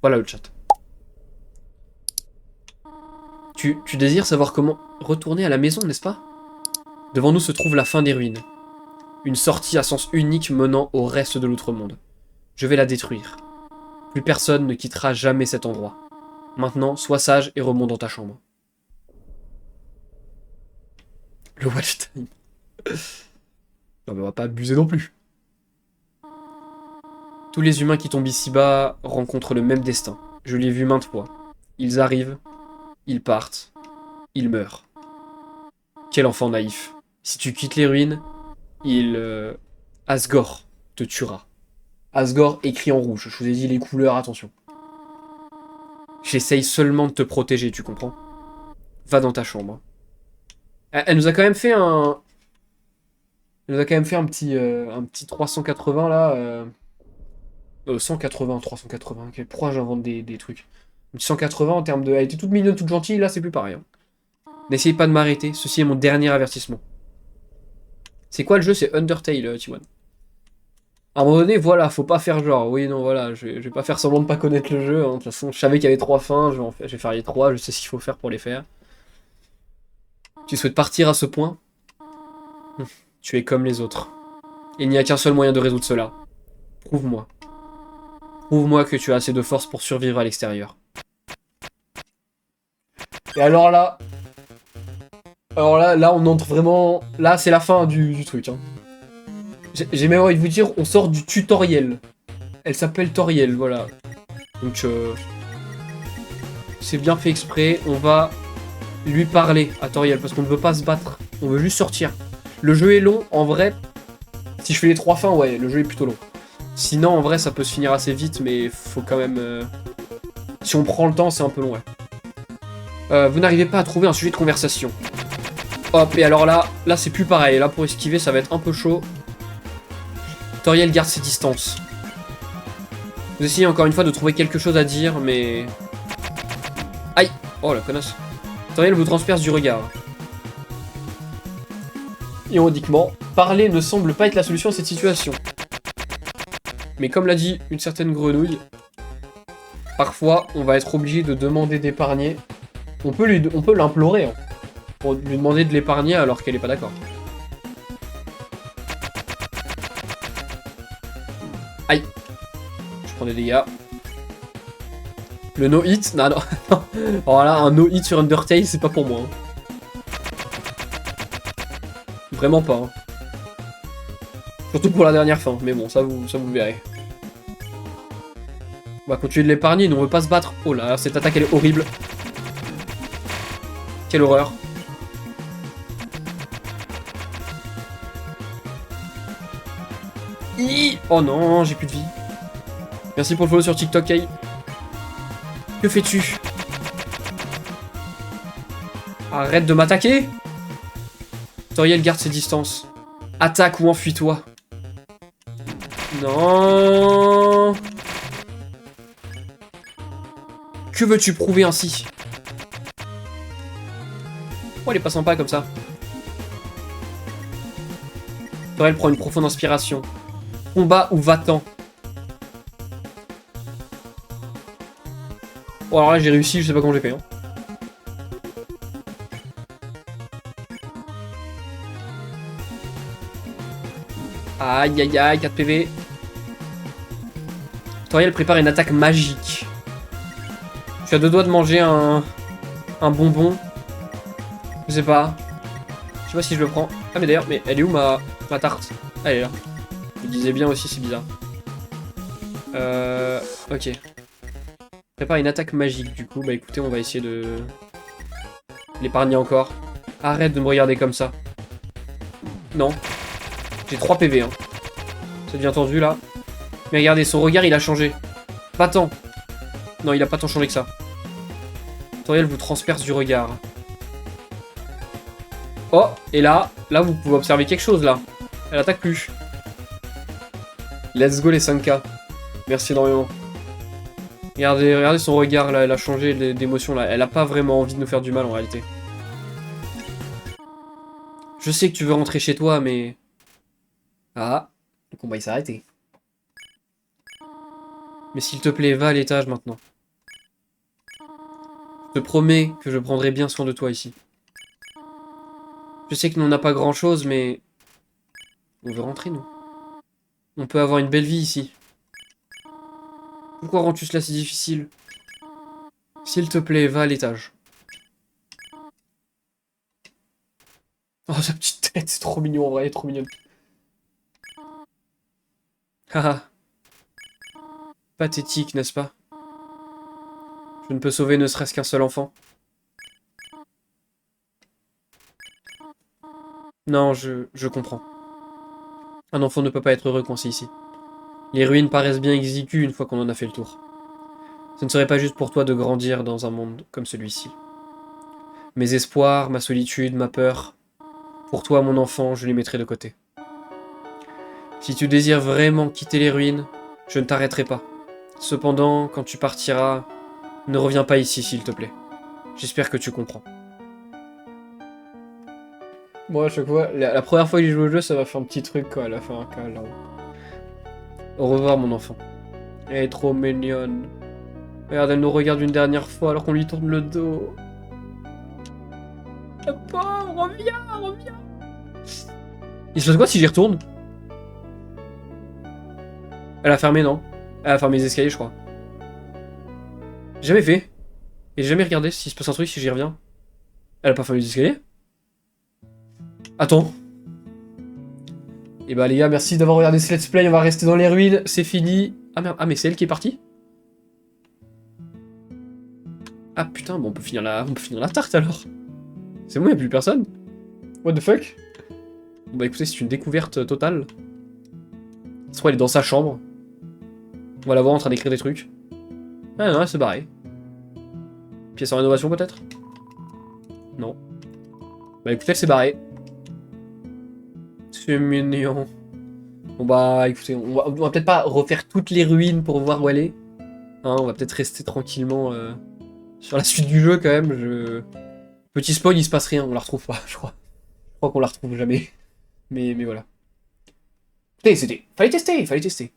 Voilà le chat. Tu désires savoir comment retourner à la maison, n'est-ce pas? Devant nous se trouve la fin des ruines. Une sortie à sens unique menant au reste de l'outre-monde. Je vais la détruire. Plus personne ne quittera jamais cet endroit. Maintenant, sois sage et remonte dans ta chambre. Le watch time. Non mais on va pas abuser non plus. Tous les humains qui tombent ici-bas rencontrent le même destin. Je l'ai vu maintes fois. Ils arrivent, ils partent, ils meurent. Quel enfant naïf. Si tu quittes les ruines, Asgore te tuera. Asgore écrit en rouge. Je vous ai dit les couleurs, attention. J'essaye seulement de te protéger, tu comprends? Va dans ta chambre. Elle nous a quand même fait un... Elle nous a quand même fait un petit 380 là. 180, 380. Pourquoi j'invente des trucs? Un petit 180 en termes de... Elle était toute mignonne, toute gentille, là c'est plus pareil. Hein. N'essayez pas de m'arrêter, ceci est mon dernier avertissement. C'est quoi le jeu? C'est Undertale, T1. À un moment donné, voilà, faut pas faire genre, oui, non, voilà, je vais pas faire semblant de pas connaître le jeu. Hein. De toute façon, je savais qu'il y avait 3 fins, je vais faire les 3, je sais ce qu'il faut faire pour les faire. Tu souhaites partir à ce point? Tu es comme les autres. Il n'y a qu'un seul moyen de résoudre cela. Prouve-moi. Prouve-moi que tu as assez de force pour survivre à l'extérieur. Et alors là... là, on entre vraiment... Là, c'est la fin du truc. Hein. J'ai même envie de vous dire, on sort du tutoriel. Elle s'appelle Toriel, voilà. Donc, c'est bien fait exprès. On va lui parler à Toriel, parce qu'on ne veut pas se battre. On veut juste sortir. Le jeu est long, en vrai. Si je fais les 3 fins, ouais, le jeu est plutôt long. Sinon, en vrai, ça peut se finir assez vite, mais faut quand même... Si on prend le temps, c'est un peu long, ouais. Vous n'arrivez pas à trouver un sujet de conversation. Hop, et alors là c'est plus pareil. Là, pour esquiver, ça va être un peu chaud. Toriel garde ses distances. Vous essayez encore une fois de trouver quelque chose à dire, mais... Aïe! Oh, la connasse. Toriel vous transperce du regard. Ironiquement, parler ne semble pas être la solution à cette situation. Mais comme l'a dit une certaine grenouille, parfois, on va être obligé de demander d'épargner. On peut l'implorer, hein, pour lui demander de l'épargner alors qu'elle est pas d'accord. Aïe. Je prends des dégâts. Le no-hit, non, non. Alors là, un no-hit sur Undertale, c'est pas pour moi. Hein. Vraiment pas. Hein. Surtout pour la dernière fin, mais bon, ça vous verrez. On va continuer de l'épargner, nous on veut pas se battre. Oh là, cette attaque elle est horrible. Quelle horreur. Oh non, j'ai plus de vie. Merci pour le follow sur TikTok, Kay. Que fais-tu? Arrête de m'attaquer. Toriel garde ses distances. Attaque ou enfuis-toi. Non. Que veux-tu prouver ainsi? Oh, elle est pas sympa comme ça. Toriel prend une profonde inspiration. Combat ou va-t'en? Bon, alors là, j'ai réussi, je sais pas comment j'ai fait. Hein. Aïe aïe aïe, 4 PV. Toriel prépare une attaque magique. Tu as 2 doigts de manger un bonbon. Je sais pas. Je sais pas si je le prends. Ah mais d'ailleurs, mais elle est où ma tarte? Ah, elle est là. Je disais bien aussi, c'est bizarre. Ok. Prépare une attaque magique du coup. Bah écoutez, on va essayer de l'épargner encore. Arrête de me regarder comme ça. Non. J'ai 3 PV. Hein. C'est bien entendu là. Mais regardez, son regard il a changé. Pas tant. Non, il a pas tant changé que ça. Toriel vous transperce du regard. Oh, et là vous pouvez observer quelque chose là. Elle attaque plus. Let's go les 5K. Merci énormément. Regardez son regard là, elle a changé d'émotion là. Elle a pas vraiment envie de nous faire du mal en réalité. Je sais que tu veux rentrer chez toi, mais... Ah, le combat il s'est arrêté. Mais s'il te plaît, va à l'étage maintenant. Je te promets que je prendrai bien soin de toi ici. Je sais que nous on n'a pas grand chose, mais... On veut rentrer, nous. On peut avoir une belle vie ici. Pourquoi rends-tu cela si difficile? S'il te plaît, va à l'étage. Oh, sa petite tête, c'est trop mignon en vrai, elle est trop mignonne. Haha. Pathétique, n'est-ce pas? Je ne peux sauver ne serait-ce qu'un seul enfant. Non, je comprends. Un enfant ne peut pas être heureux coincé ici. Les ruines paraissent bien exiguës une fois qu'on en a fait le tour. Ce ne serait pas juste pour toi de grandir dans un monde comme celui-ci. Mes espoirs, ma solitude, ma peur, pour toi, mon enfant, je les mettrai de côté. Si tu désires vraiment quitter les ruines, je ne t'arrêterai pas. Cependant, quand tu partiras, ne reviens pas ici, s'il te plaît. J'espère que tu comprends. Moi, à chaque fois, la première fois que j'ai joué au jeu, ça m'a fait un petit truc, quoi, elle a fait un câlin. Au revoir, mon enfant. Elle est trop mignonne. Regarde, elle nous regarde une dernière fois alors qu'on lui tourne le dos. La pauvre, reviens, reviens. Il se passe quoi si j'y retourne? Elle a fermé, non? Elle a fermé les escaliers, je crois. J'ai jamais fait. Et j'ai jamais regardé s'il se passe un truc si j'y reviens. Elle a pas fermé les escaliers? Attends. Et bah les gars, merci d'avoir regardé ce let's play, on va rester dans les ruines, c'est fini. Ah merde, ah mais c'est elle qui est partie? Ah putain, bon on peut finir la tarte alors. C'est bon, y'a plus personne? What the fuck? Bon bah écoutez, c'est une découverte totale. Je crois elle est dans sa chambre. On va la voir en train d'écrire des trucs. Ah non, elle s'est barrée. Pièce en rénovation peut-être? Non. Bah écoutez, elle s'est barrée. C'est mignon. Bon bah écoutez, on va peut-être pas refaire toutes les ruines pour voir où elle est. Hein, on va peut-être rester tranquillement sur la suite du jeu quand même. Petit spoil, il se passe rien, on la retrouve pas, je crois. Je crois qu'on la retrouve jamais. Mais voilà. C'était... Fallait tester, fallait tester.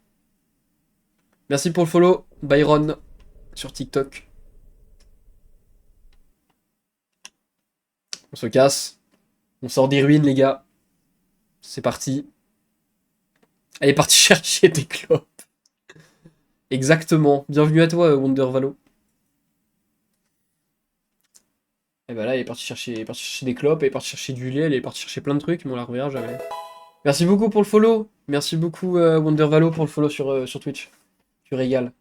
Merci pour le follow, Byron, sur TikTok. On se casse. On sort des ruines, les gars. C'est parti. Elle est partie chercher des clopes. Exactement. Bienvenue à toi, Wondervalo. Et bah là, elle est partie chercher des clopes, elle est partie chercher du lait, elle est partie chercher plein de trucs, mais on la reverra jamais. Merci beaucoup pour le follow. Merci beaucoup, Wondervalo, pour le follow sur Twitch. Tu régales.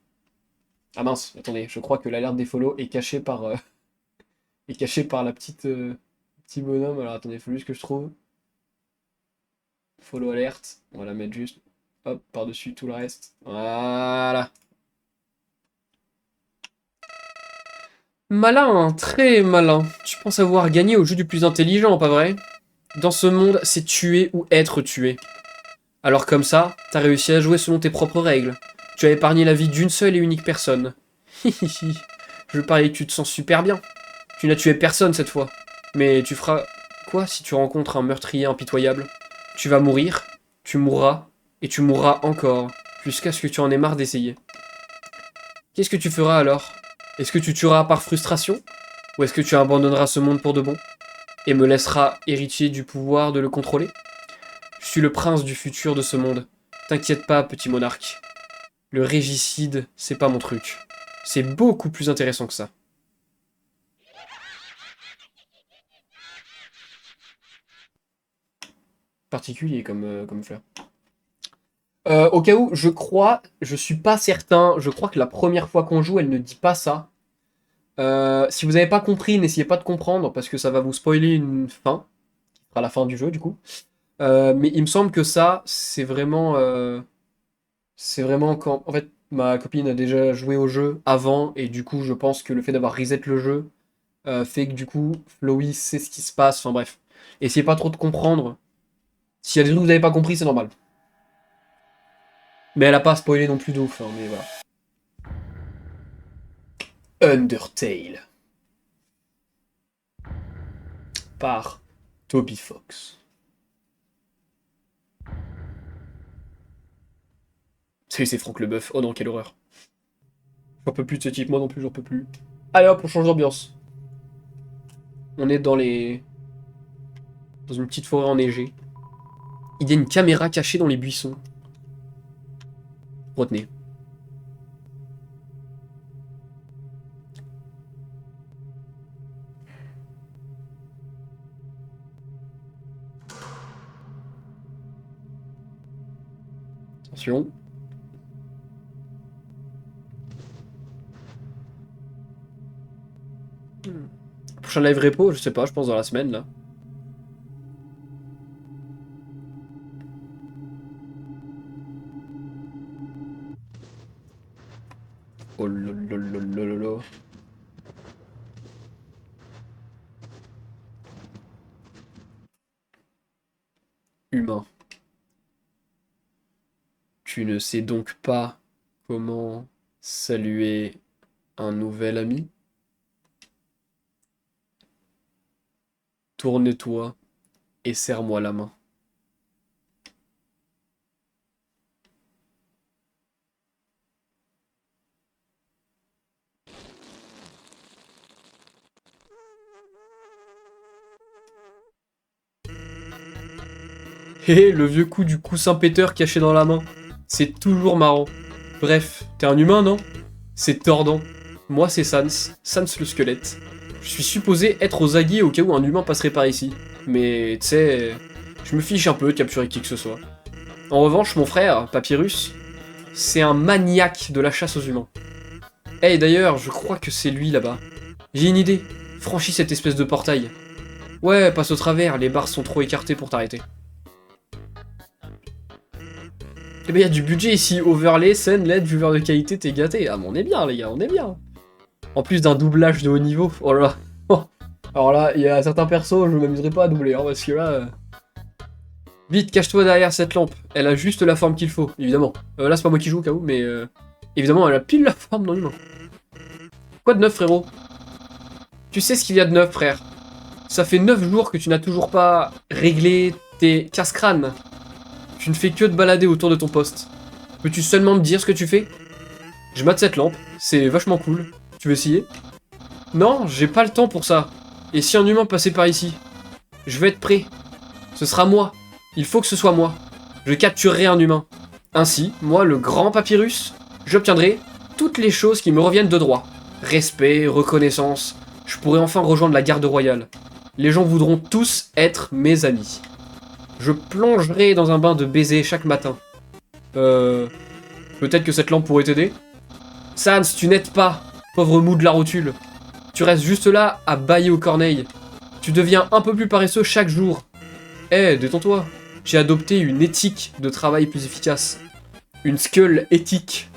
Ah mince, attendez, je crois que l'alerte des follow est cachée par, la petite petit bonhomme. Alors attendez, il faut juste que je trouve. Follow alerte. On va la mettre juste, hop, par-dessus tout le reste. Voilà. Malin, très malin. Tu penses avoir gagné au jeu du plus intelligent, pas vrai? Dans ce monde, c'est tuer ou être tué. Alors comme ça, t'as réussi à jouer selon tes propres règles. Tu as épargné la vie d'une seule et unique personne. Hihihi. Je parie que tu te sens super bien. Tu n'as tué personne cette fois. Mais tu feras quoi si tu rencontres un meurtrier impitoyable? Tu vas mourir, tu mourras, et tu mourras encore, jusqu'à ce que tu en aies marre d'essayer. Qu'est-ce que tu feras alors? Est-ce que tu tueras par frustration? Ou est-ce que tu abandonneras ce monde pour de bon? Et me laisseras héritier du pouvoir de le contrôler? Je suis le prince du futur de ce monde. T'inquiète pas, petit monarque. Le régicide, c'est pas mon truc. C'est beaucoup plus intéressant que ça. Particulier comme fleur. Au cas où, je suis pas certain, je crois que la première fois qu'on joue, elle ne dit pas ça. Si vous n'avez pas compris, n'essayez pas de comprendre, parce que ça va vous spoiler une fin, qui sera la fin du jeu du coup. Mais il me semble que ça, c'est vraiment quand... En fait, ma copine a déjà joué au jeu avant, et du coup, je pense que le fait d'avoir reset le jeu fait que du coup, Flowey sait ce qui se passe, enfin bref. Essayez pas trop de comprendre. S'il y a des trucs que vous n'avez pas compris, c'est normal. Mais elle a pas spoilé non plus de ouf, hein, mais voilà. Undertale. Par Toby Fox. C'est Franck Leboeuf. Oh non, quelle horreur. J'en peux plus de ce type, moi non plus, j'en peux plus. Allez hop, on change d'ambiance. On est dans les... dans une petite forêt enneigée. Il y a une caméra cachée dans les buissons. Retenez. Attention. Prochain live repo, je sais pas, je pense dans la semaine là. Oh lolololololo. Humain. Tu ne sais donc pas comment saluer un nouvel ami? Tourne-toi et serre-moi la main. Hé, le vieux coup du coussin péteur caché dans la main. C'est toujours marrant. Bref, t'es un humain, non? C'est tordant. Moi, c'est Sans. Sans le squelette. Je suis supposé être aux aguets au cas où un humain passerait par ici. Mais, tu sais, je me fiche un peu de capturer qui que ce soit. En revanche, mon frère, Papyrus, c'est un maniaque de la chasse aux humains. Hey, d'ailleurs, je crois que c'est lui là-bas. J'ai une idée. Franchis cette espèce de portail. Ouais, passe au travers, les barres sont trop écartées pour t'arrêter. Eh ben, y a du budget ici. Overlay, scène, LED, viewer de qualité, t'es gâté. Ah, mais on est bien, les gars, on est bien. En plus d'un doublage de haut niveau. Oh là là. Alors là, il y a certains persos, je m'amuserai pas à doubler, hein, parce que là... Vite, cache-toi derrière cette lampe. Elle a juste la forme qu'il faut, évidemment. Là, c'est pas moi qui joue, au cas où, mais... évidemment, elle a pile la forme d'un humain. Quoi de neuf, frérot? Tu sais ce qu'il y a de neuf, frère. Ça fait 9 jours que tu n'as toujours pas réglé tes casse-crânes. Tu ne fais que te balader autour de ton poste. Peux-tu seulement me dire ce que tu fais? Je mate cette lampe, c'est vachement cool. Tu veux essayer? Non, j'ai pas le temps pour ça. Et si un humain passait par ici? Je vais être prêt. Ce sera moi. Il faut que ce soit moi. Je capturerai un humain. Ainsi, moi, le grand Papyrus, j'obtiendrai toutes les choses qui me reviennent de droit. Respect, reconnaissance. Je pourrai enfin rejoindre la garde royale. Les gens voudront tous être mes amis. Je plongerai dans un bain de baisers chaque matin. Peut-être que cette lampe pourrait t'aider? Sans, tu n'aides pas, pauvre mou de la rotule. Tu restes juste là à bailler aux corneilles. Tu deviens un peu plus paresseux chaque jour. Eh, détends-toi. J'ai adopté une éthique de travail plus efficace. Une skull éthique.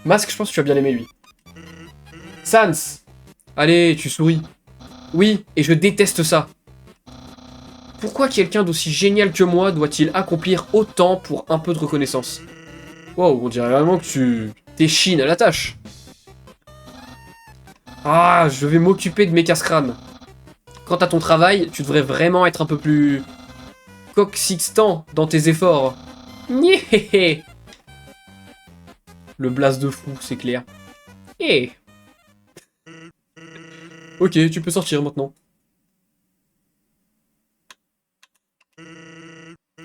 Masque, je pense que tu as bien aimé lui. Sans! Allez, tu souris. Oui, et je déteste ça. Pourquoi quelqu'un d'aussi génial que moi doit-il accomplir autant pour un peu de reconnaissance? Wow, on dirait vraiment que tu t'échines à la tâche. Ah, je vais m'occuper de mes casse-crânes. Quant à ton travail, tu devrais vraiment être un peu plus... coxixtant dans tes efforts. Nyéhéhé. Le blast de fou, c'est clair. Eh. Ok, tu peux sortir maintenant.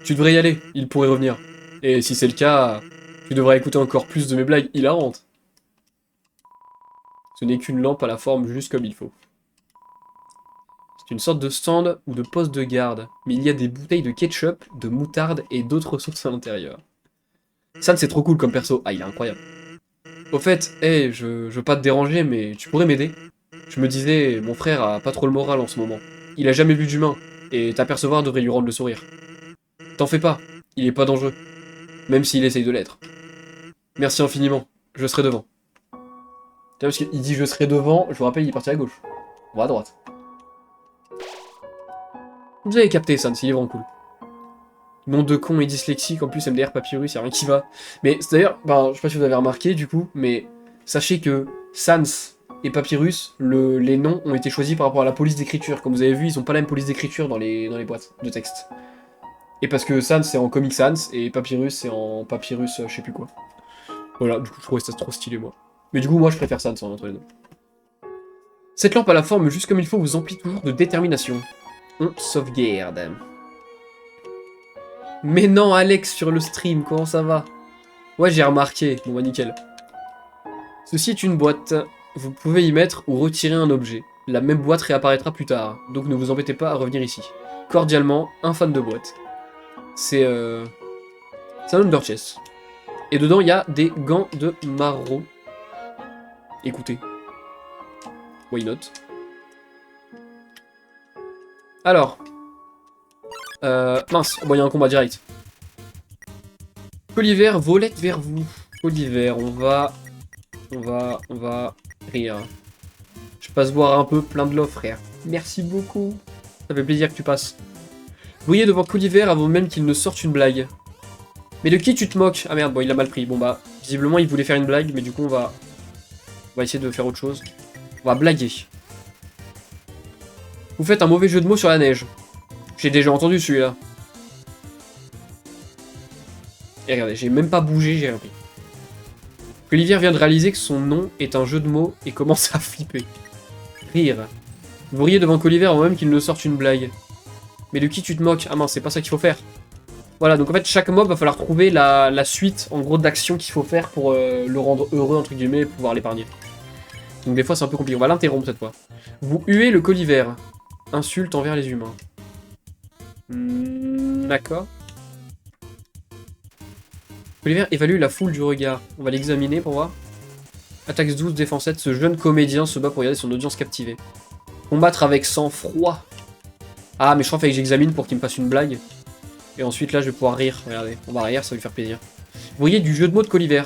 Tu devrais y aller, il pourrait revenir. Et si c'est le cas, tu devrais écouter encore plus de mes blagues hilarantes. Ce n'est qu'une lampe à la forme juste comme il faut. C'est une sorte de stand ou de poste de garde, mais il y a des bouteilles de ketchup, de moutarde et d'autres ressources à l'intérieur. Ça, c'est trop cool comme perso. Ah, il est incroyable. Au fait, hey, je veux pas te déranger, mais tu pourrais m'aider? Je me disais, mon frère a pas trop le moral en ce moment. Il a jamais vu d'humain, et t'apercevoir devrait lui rendre le sourire. T'en fais pas, il est pas dangereux. Même s'il essaye de l'être. Merci infiniment, je serai devant. Tiens, parce qu'il dit je serai devant, je vous rappelle, il est parti à gauche. On va à droite. Vous avez capté ça, c'est vraiment cool. Nom de con et dyslexique, en plus MDR Papyrus, y'a rien qui va. Mais d'ailleurs, ben, je sais pas si vous avez remarqué du coup, mais sachez que Sans et Papyrus, les noms ont été choisis par rapport à la police d'écriture. Comme vous avez vu, ils ont pas la même police d'écriture dans les boîtes de texte. Et parce que Sans c'est en Comic Sans et Papyrus c'est en Papyrus je sais plus quoi. Voilà, du coup je trouvais ça trop stylé moi. Mais du coup moi je préfère Sans entre les deux. Cette lampe à la forme juste comme il faut vous emplit toujours de détermination. On sauvegarde. Mais non, Alex sur le stream, comment ça va? Ouais, j'ai remarqué. Bon, bah nickel. Ceci est une boîte. Vous pouvez y mettre ou retirer un objet. La même boîte réapparaîtra plus tard, donc ne vous embêtez pas à revenir ici. Cordialement, un fan de boîte. C'est un Under Chess. Et dedans, il y a des gants de Maro. Écoutez. Why not? Alors. Mince, bon, il y a un combat direct. Colliver, volette vers vous. Colliver, on va rire. Je passe boire un peu, plein de love, frère. Merci beaucoup. Ça fait plaisir que tu passes. Brillez devant Colliver avant même qu'il ne sorte une blague. Mais de qui tu te moques? Ah merde, bon, il a mal pris. Bon bah, visiblement, il voulait faire une blague, mais du coup, on va essayer de faire autre chose. On va blaguer. Vous faites un mauvais jeu de mots sur la neige. J'ai déjà entendu celui-là. Et regardez, j'ai même pas bougé, j'ai rien pris. Colliver vient de réaliser que son nom est un jeu de mots et commence à flipper. Rire. Vous riez devant Colliver avant même qu'il ne sorte une blague. Mais de qui tu te moques? Ah mince, c'est pas ça qu'il faut faire. Voilà, donc en fait, chaque mob va falloir trouver la suite, en gros, d'actions qu'il faut faire pour le rendre heureux, entre guillemets, et pouvoir l'épargner. Donc des fois, c'est un peu compliqué. On va l'interrompre cette fois. Vous huez le Colliver. Insulte envers les humains. D'accord. Colliver évalue la foule du regard. On va l'examiner pour voir. Attaque 12, défense 7. Ce jeune comédien se bat pour garder son audience captivée. Combattre avec sang-froid. Ah, mais je crois qu'il fallait que j'examine pour qu'il me fasse une blague. Et ensuite, là, je vais pouvoir rire. Regardez, on va rire, ça va lui faire plaisir. Vous voyez du jeu de mots de Colliver.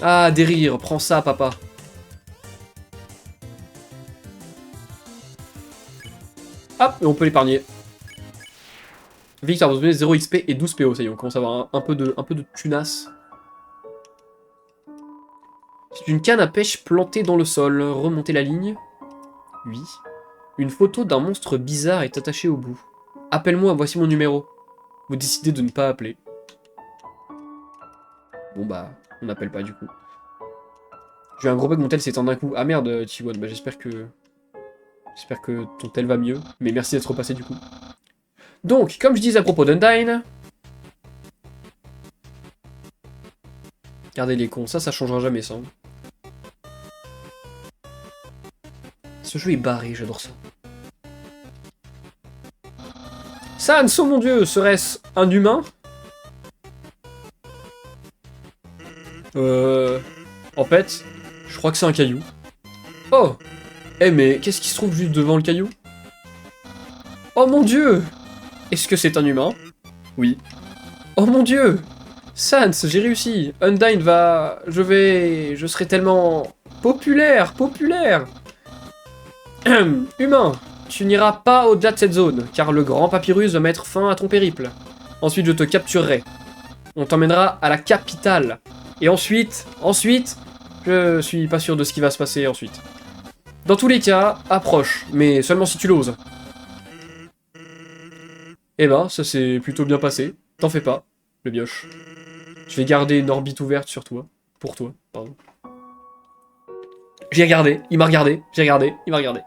Ah, des rires. Prends ça, papa. Hop, et on peut l'épargner. Victoire, vous donnez 0 XP et 12 PO. Ça y est, on commence à avoir un peu de tunasse. C'est une canne à pêche plantée dans le sol. Remontez la ligne. Oui. Une photo d'un monstre bizarre est attachée au bout. Appelle-moi, voici mon numéro. Vous décidez de ne pas appeler. Bon bah, on n'appelle pas du coup. J'ai eu un gros bug, mon tel s'éteint d'un coup. Ah merde, Chiwan, bah j'espère que ton tel va mieux. Mais merci d'être repassé du coup. Donc, comme je disais à propos d'Undyne... Regardez les cons, ça changera jamais ça. Ce jeu est barré, j'adore ça. Sans, oh mon dieu, serait-ce un humain? En fait, je crois que c'est un caillou. Oh! Eh mais, qu'est-ce qui se trouve juste devant le caillou? Oh mon dieu! Est-ce que c'est un humain? Oui. Oh mon dieu! Sans, j'ai réussi! Undyne va... Je serai tellement... populaire! Humain! Tu n'iras pas au-delà de cette zone, car le grand papyrus va mettre fin à ton périple. Ensuite, je te capturerai. On t'emmènera à la capitale. Et ensuite, je suis pas sûr de ce qui va se passer ensuite. Dans tous les cas, approche, mais seulement si tu l'oses. Eh ben, ça s'est plutôt bien passé. T'en fais pas, le bioche. Je vais garder une orbite ouverte sur toi. Pour toi, pardon. J'ai regardé, il m'a regardé, j'ai regardé, il m'a regardé.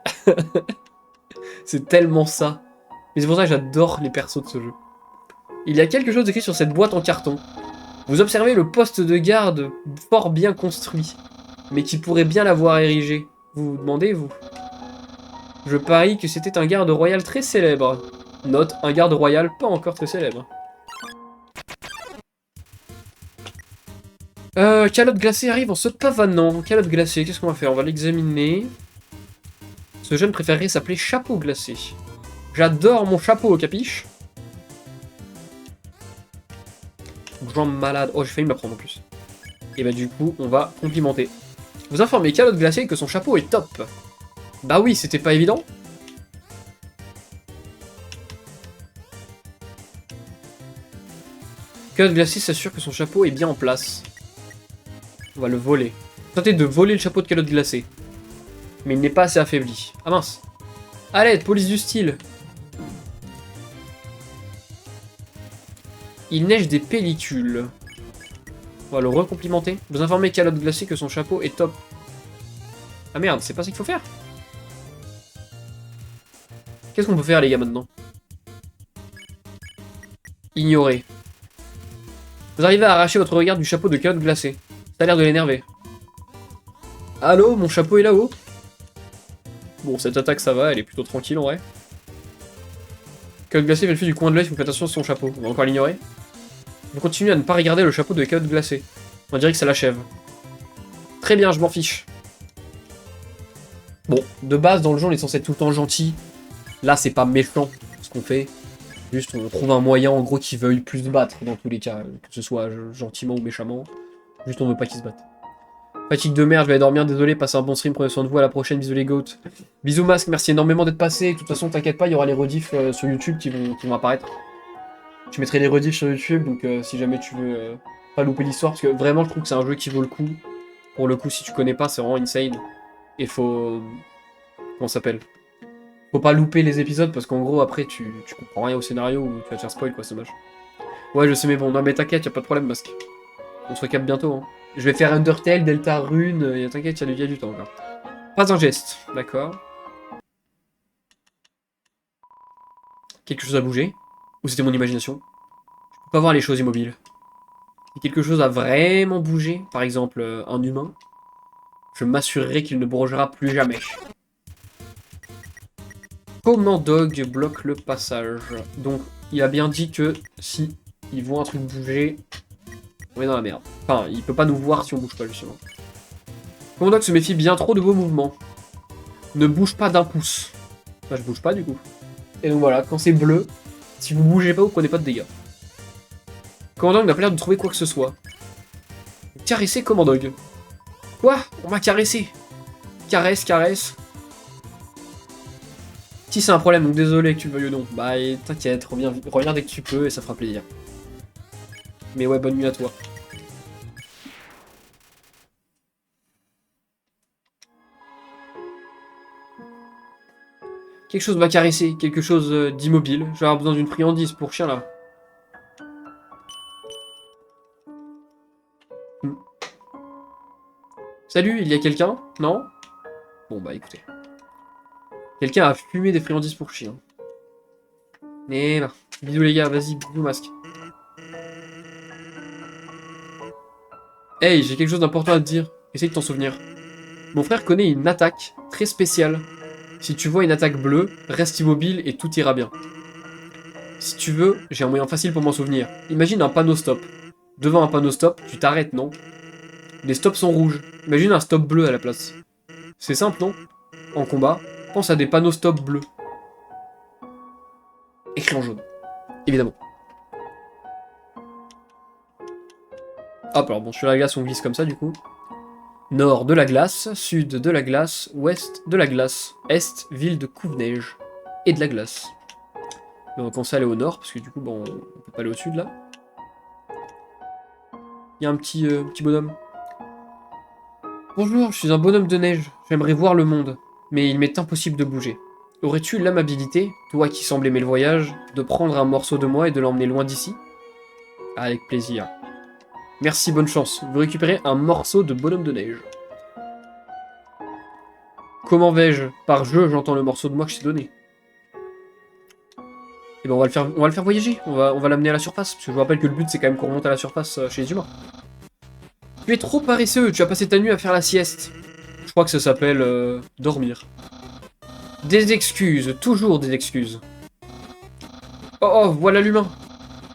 C'est tellement ça. Mais c'est pour ça que j'adore les persos de ce jeu. Il y a quelque chose écrit sur cette boîte en carton. Vous observez le poste de garde fort bien construit, mais qui pourrait bien l'avoir érigé. Vous vous demandez, vous? Je parie que c'était un garde royal très célèbre. Note, un garde royal pas encore très célèbre. Calotte glacée arrive en se pavanant. Calotte glacée, qu'est-ce qu'on va faire? On va l'examiner. Ce jeune préférerait s'appeler chapeau glacé. J'adore mon chapeau, capiche? Grand malade. Oh, j'ai failli me la prendre en plus. Et bah du coup, on va complimenter. Vous informez Calotte glacée que son chapeau est top. Bah oui, c'était pas évident. Calotte glacée s'assure que son chapeau est bien en place. On va le voler. Tentez de voler le chapeau de Calotte glacée. Mais il n'est pas assez affaibli. Ah mince. À l'aide, police du style. Il neige des pellicules. On va le recomplimenter. Vous informez Calotte glacée que son chapeau est top. Ah merde, c'est pas ça qu'il faut faire. Qu'est-ce qu'on peut faire, les gars, maintenant? Ignorer. Vous arrivez à arracher votre regard du chapeau de carotte glacée. Ça a l'air de l'énerver. Allô, mon chapeau est là-haut? Bon, cette attaque, ça va, elle est plutôt tranquille, en vrai. Carotte glacée vérifie du coin de l'œil si vous faites attention à son chapeau. On va encore l'ignorer. Vous continuez à ne pas regarder le chapeau de carotte glacée. On dirait que ça l'achève. Très bien, je m'en fiche. Bon, de base, dans le jeu, on est censé être tout le temps gentil. Là, c'est pas méchant, ce qu'on fait. Juste, on trouve un moyen, en gros, qui veuille plus se battre, dans tous les cas. Que ce soit gentiment ou méchamment. Juste, on veut pas qu'ils se battent. Fatigue de merde, je vais aller dormir, désolé, passez un bon stream, prenez soin de vous, à la prochaine, bisous les goats. Bisous Masque, merci énormément d'être passé. De toute façon, t'inquiète pas, il y aura les rediffs sur YouTube qui vont apparaître. Je mettrai les rediffs sur YouTube, donc si jamais tu veux pas louper l'histoire, parce que vraiment, je trouve que c'est un jeu qui vaut le coup. Pour le coup, si tu connais pas, c'est vraiment insane. Et faut... Comment ça s'appelle? Faut pas louper les épisodes, parce qu'en gros, après, tu comprends rien au scénario, ou tu vas te faire spoil, quoi, c'est dommage. Ouais, je sais, mais bon, non, mais t'inquiète, y'a pas de problème, Masque. On se recapte bientôt, hein. Je vais faire Undertale, Delta Rune, et t'inquiète, il y a du temps encore. Pas un geste, d'accord. Quelque chose a bougé? Ou c'était mon imagination? Je peux pas voir les choses immobiles. Si quelque chose a vraiment bougé, par exemple un humain, je m'assurerai qu'il ne bougera plus jamais. Comment Dog bloque le passage? Donc, il a bien dit que si il voit un truc bouger, on est dans la merde. Enfin, il peut pas nous voir si on bouge pas, justement. Comment Dog se méfie bien trop de vos mouvements. Ne bouge pas d'un pouce. Bah, je bouge pas, du coup. Et donc voilà, quand c'est bleu, si vous bougez pas, vous prenez pas de dégâts. Commandog n'a pas l'air de trouver quoi que ce soit. Caresser Commandog. Quoi? On m'a caressé. Caresse, caresse. Si c'est un problème, donc désolé que tu le veuilles ou non. Bah t'inquiète, reviens dès que tu peux et ça fera plaisir. Mais ouais, bonne nuit à toi. Quelque chose m'a caressé, quelque chose d'immobile. Je vais avoir besoin d'une friandise pour chien là. Salut, il y a quelqu'un? Non? Bon bah écoutez. Quelqu'un a fumé des friandises pour chien. Mais bah, bisous les gars, vas-y, bisous Masque. Hey, j'ai quelque chose d'important à te dire. Essaye de t'en souvenir. Mon frère connaît une attaque très spéciale. Si tu vois une attaque bleue, reste immobile et tout ira bien. Si tu veux, j'ai un moyen facile pour m'en souvenir. Imagine un panneau stop. Devant un panneau stop, tu t'arrêtes, non? Les stops sont rouges. Imagine un stop bleu à la place. C'est simple, non? En combat, pense à des panneaux stop bleus. Écrit en jaune. Évidemment. Hop, alors bon, sur la glace, on glisse comme ça, du coup. Nord de la glace, sud de la glace, ouest de la glace, est, ville de Couve-Neige. Et de la glace. Mais on va commencer à aller au nord, parce que du coup, bon, on peut pas aller au sud, là. Il y a un petit bonhomme. Bonjour, je suis un bonhomme de neige. J'aimerais voir le monde, mais il m'est impossible de bouger. Aurais-tu l'amabilité, toi qui sembles aimer le voyage, de prendre un morceau de moi et de l'emmener loin d'ici? Avec plaisir. Merci, bonne chance. Vous récupérez un morceau de bonhomme de neige. Comment vais-je? Par jeu, j'entends le morceau de moi que je t'ai donné. Et ben on va le faire voyager. On va l'amener à la surface. Parce que je vous rappelle que le but c'est quand même qu'on remonte à la surface chez les humains. Tu es trop paresseux, tu as passé ta nuit à faire la sieste. Je crois que ça s'appelle dormir. Des excuses, toujours des excuses. Oh oh, voilà l'humain.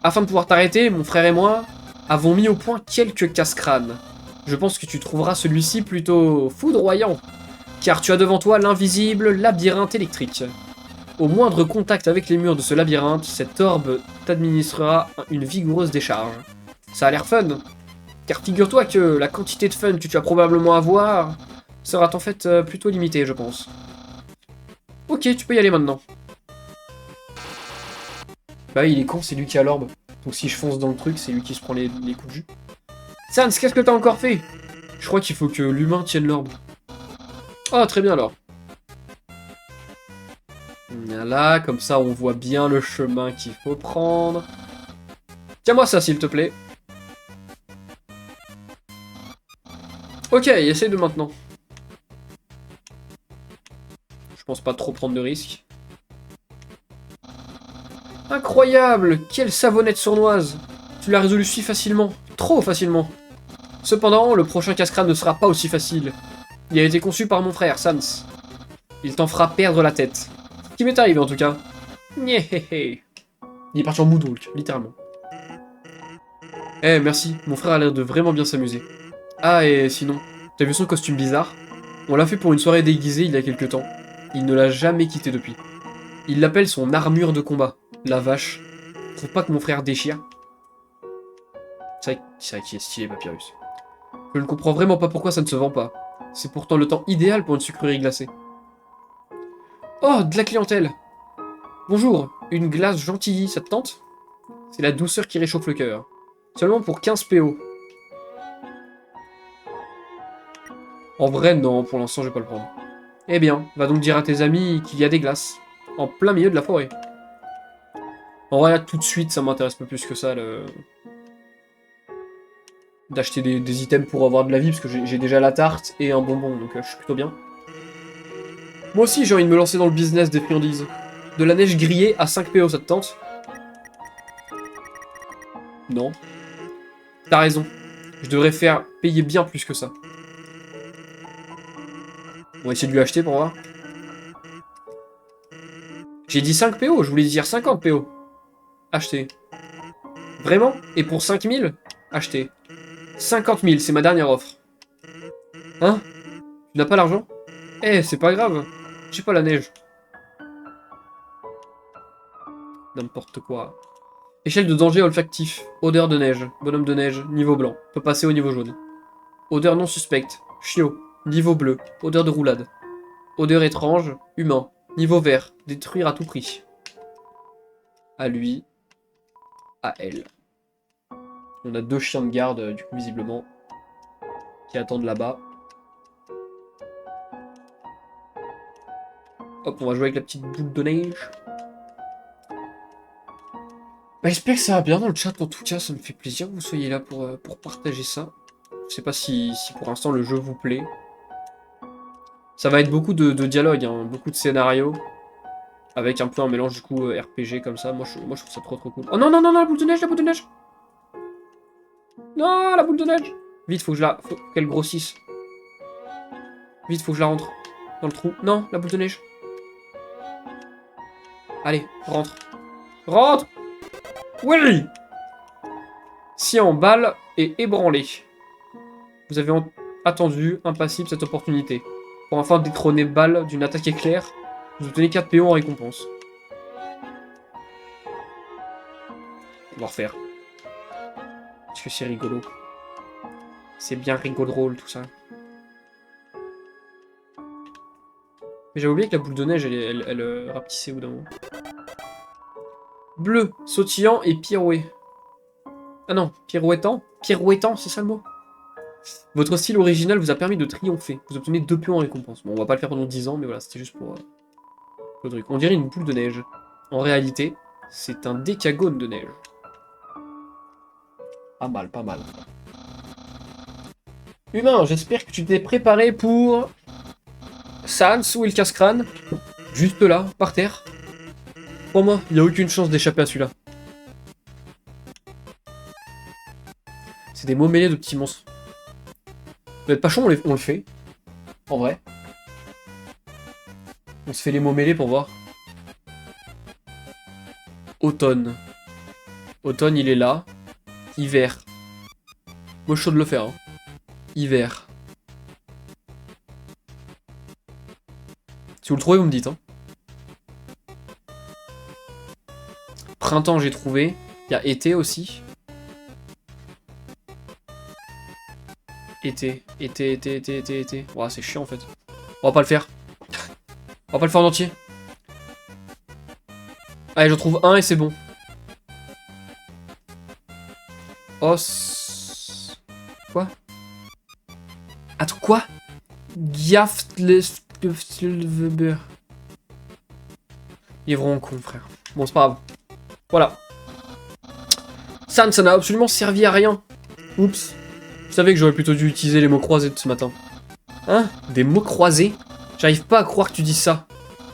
Afin de pouvoir t'arrêter, mon frère et moi avons mis au point quelques casse-crânes. Je pense que tu trouveras celui-ci plutôt foudroyant, car tu as devant toi l'invisible labyrinthe électrique. Au moindre contact avec les murs de ce labyrinthe, cette orbe t'administrera une vigoureuse décharge. Ça a l'air fun, car figure-toi que la quantité de fun que tu vas probablement avoir sera en fait plutôt limitée, je pense. Ok, tu peux y aller maintenant. Bah il est con, c'est lui qui a l'orbe. Donc si je fonce dans le truc, c'est lui qui se prend les coups de jus. Sans, qu'est-ce que t'as encore fait? Je crois qu'il faut que l'humain tienne l'orbe. Oh, très bien alors. Là, comme ça on voit bien le chemin qu'il faut prendre. Tiens-moi ça s'il te plaît. Ok, essaye de maintenant. Je pense pas trop prendre de risques. Incroyable! Quelle savonnette sournoise! Tu l'as résolu si facilement. Trop facilement. Cependant, le prochain casse-crâne ne sera pas aussi facile. Il a été conçu par mon frère, Sans. Il t'en fera perdre la tête. Ce qui m'est arrivé en tout cas. Nyéhéhé. Il est parti en moonwalk, littéralement. Eh, merci. Mon frère a l'air de vraiment bien s'amuser. Ah, et sinon, t'as vu son costume bizarre? On l'a fait pour une soirée déguisée il y a quelques temps. Il ne l'a jamais quitté depuis. Il l'appelle son armure de combat. La vache. Faut pas que mon frère déchire. C'est vrai qu'il est stylé, Papyrus. Je ne comprends vraiment pas pourquoi ça ne se vend pas. C'est pourtant le temps idéal pour une sucrerie glacée. Oh, de la clientèle! Bonjour, une glace gentilly, ça te tente? C'est la douceur qui réchauffe le cœur. Seulement pour 15 PO. En vrai, non, pour l'instant, je vais pas le prendre. Eh bien, va donc dire à tes amis qu'il y a des glaces. En plein milieu de la forêt. En vrai, là, tout de suite, ça m'intéresse pas plus que ça, d'acheter des items pour avoir de la vie, parce que j'ai déjà la tarte et un bonbon, donc je suis plutôt bien. Moi aussi, j'ai envie de me lancer dans le business des friandises. De la neige grillée à 5 PO, ça te tente? Non. T'as raison. Je devrais faire payer bien plus que ça. On va essayer de lui acheter pour voir. J'ai dit 5 PO, je voulais dire 50 PO. Acheter. Vraiment? Et pour 5000? Acheter. 50 000, c'est ma dernière offre. Hein? Tu n'as pas l'argent? Eh, c'est pas grave. J'ai pas la neige. N'importe quoi. Échelle de danger olfactif. Odeur de neige. Bonhomme de neige. Niveau blanc. Peut passer au niveau jaune. Odeur non suspecte. Chiot. Niveau bleu. Odeur de roulade. Odeur étrange. Humain. Niveau vert. Détruire à tout prix. À lui. À elle. On a 2 chiens de garde, du coup, visiblement, qui attendent là-bas. Hop, on va jouer avec la petite boule de neige. Bah, j'espère que ça va bien dans le chat. En tout cas, ça me fait plaisir que vous soyez là pour partager ça. Je sais pas si pour l'instant le jeu vous plaît. Ça va être beaucoup de dialogue, hein, beaucoup de scénarios. Avec un peu un mélange du coup RPG comme ça. Moi je trouve ça trop cool. Oh non, non, non, non, la boule de neige, la boule de neige! Non, la boule de neige! Vite, faut qu'elle grossisse. Vite, faut que je la rentre dans le trou. Non, la boule de neige. Allez, rentre. Rentre! Oui! Si en balle et ébranlé. Vous avez attendu, impassible, cette opportunité. Pour enfin détrôner balle d'une attaque éclair, vous obtenez 4 PO en récompense. On va refaire. Parce que c'est rigolo. C'est bien rigolo drôle tout ça. Mais j'avais oublié que la boule de neige, elle rapetissait au bout d'un moment. Bleu, sautillant et pirouet. Ah non, pirouettant. Pirouettant, c'est ça le mot. Votre style original vous a permis de triompher. Vous obtenez 2 pions en récompense. Bon, on va pas le faire pendant 10 ans, mais voilà, c'était juste pour le truc. On dirait une boule de neige. En réalité, c'est un décagone de neige. Pas mal, pas mal. Humain, j'espère que tu t'es préparé pour... Sans ou il casse-crâne. Juste là, par terre. Pour moi, il n'y a aucune chance d'échapper à celui-là. C'est des mots mêlés de petits monstres. Vous n'êtes pas chaud, on le fait. En vrai. On se fait les mots mêlés pour voir. Automne. Automne, il est là. Hiver. Moi, je suis chaud de le faire. Hein. Hiver. Si vous le trouvez, vous me dites. Hein. Printemps, j'ai trouvé. Il y a été aussi. Été. Ouah, c'est chiant en fait. On va pas le faire. On va pas le faire en entier. Allez, j'en trouve un et c'est bon. Os... Quoi? Attends, quoi? Gaftless... Ils est vraiment con, frère. Bon, c'est pas grave. Voilà. Ça n'a absolument servi à rien. Oups. Je savais que j'aurais plutôt dû utiliser les mots croisés de ce matin. Hein? Des mots croisés? J'arrive pas à croire que tu dis ça.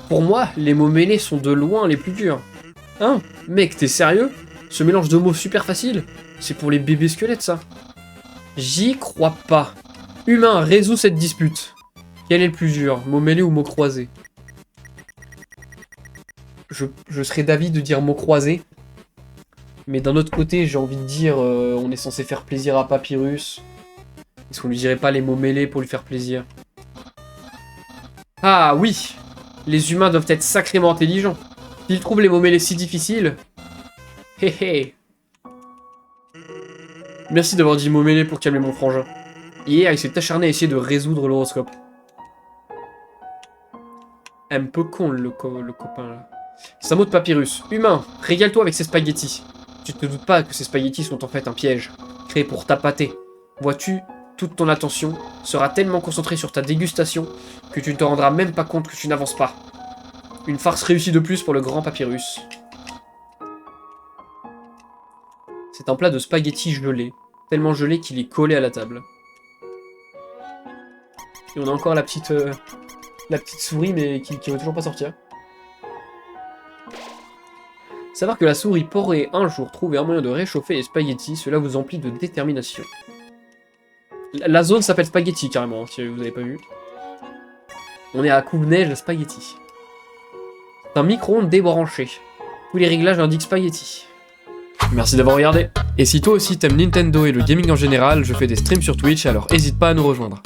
Pour moi, les mots mêlés sont de loin les plus durs. Hein? Mec, t'es sérieux? Ce mélange de mots super facile? C'est pour les bébés squelettes, ça. J'y crois pas. Humain, résous cette dispute. Quel est le plus dur? Mot mêlé ou mot croisé? Je serais d'avis de dire mot croisé. Mais d'un autre côté, j'ai envie de dire, on est censé faire plaisir à Papyrus. Est-ce qu'on lui dirait pas les mots mêlés pour lui faire plaisir? Ah oui! Les humains doivent être sacrément intelligents. S'ils trouvent les mots mêlés si difficiles... Hé hé! Merci d'avoir dit mots mêlés pour calmer mon frangin. Hier, il s'est acharné à essayer de résoudre l'horoscope. Un peu con, le copain, là. C'est un mot de Papyrus. Humain, régale-toi avec ces spaghettis. Tu te doutes pas que ces spaghettis sont en fait un piège, créé pour t'appâter. Vois-tu, toute ton attention sera tellement concentrée sur ta dégustation que tu ne te rendras même pas compte que tu n'avances pas. Une farce réussie de plus pour le grand Papyrus. C'est un plat de spaghettis gelé, tellement gelé qu'il est collé à la table. Et on a encore la petite souris, mais qui va toujours pas sortir. Savoir que la souris pourrait un jour trouver un moyen de réchauffer les spaghettis, cela vous emplit de détermination. La zone s'appelle spaghetti carrément, si vous n'avez pas vu. On est à coup de neige spaghetti. C'est un micro-ondes débranché. Tous les réglages indiquent spaghetti. Merci d'avoir regardé. Et si toi aussi t'aimes Nintendo et le gaming en général, je fais des streams sur Twitch, alors n'hésite pas à nous rejoindre.